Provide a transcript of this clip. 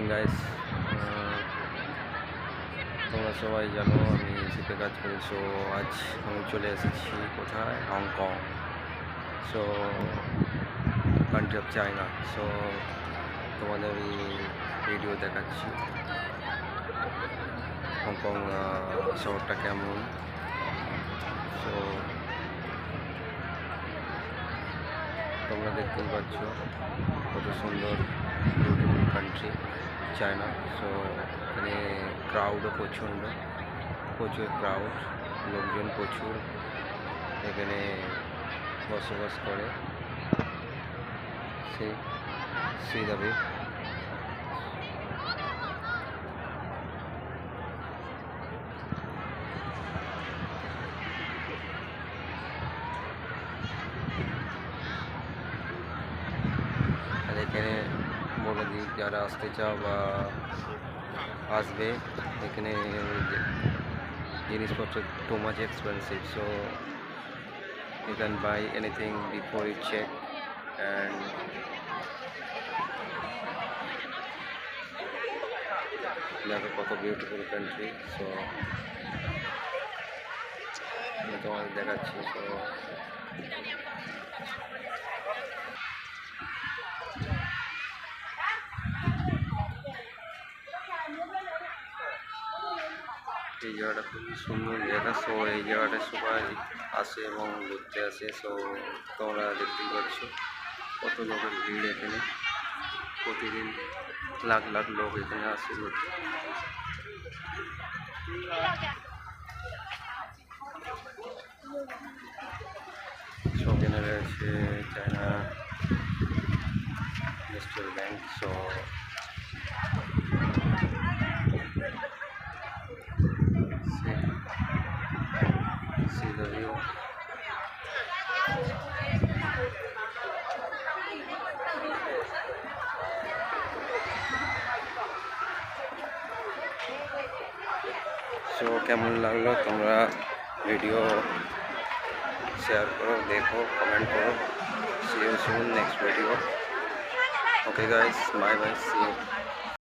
Morning guys. তোমরা সবাই জানো আমি শিপে কাজ করি। সো আজ আমি চলে এসেছি কোথায়, Hong Kong. So country of China. So তোমাদের আমি ভিডিও দেখাচ্ছি হংকং শহরটা কেমন। সো তোমরা দেখতেই পাচ্ছ কত সুন্দর বিউটিফুল কান্ট্রি চায়না। সো এখানে ক্রাউডও প্রচুর ক্রাউড, লোকজন প্রচুর এখানে বসবাস করে। সি দাবি আর এখানে বলে দিই যারা আসতে চাও বা আসবে, এখানে জিনিসপত্র too much expensive, so you can buy anything before you check. And দেখো কত বিউটিফুল কান্ট্রি। সো আমি তোমাদের দেখাচ্ছি। সো এই জায়গাটা খুবই সুন্দর জায়গা। সো এই জায়গাটা সবাই আসে এবং ঘুরতে আসে। সো তোমরা দেখতেই পাচ্ছ কত লোকের ভিড় এখানে, প্রতিদিন লাখ লাখ লোক এখানে আসে ঘুরতে। সো এখানে রয়েছে China national bank. So see the view. So কেমন লাগলো তোমরা ভিডিও শেয়ার করো, দেখো, কমেন্ট করো। See you soon next video. Okay guys, bye bye, see you.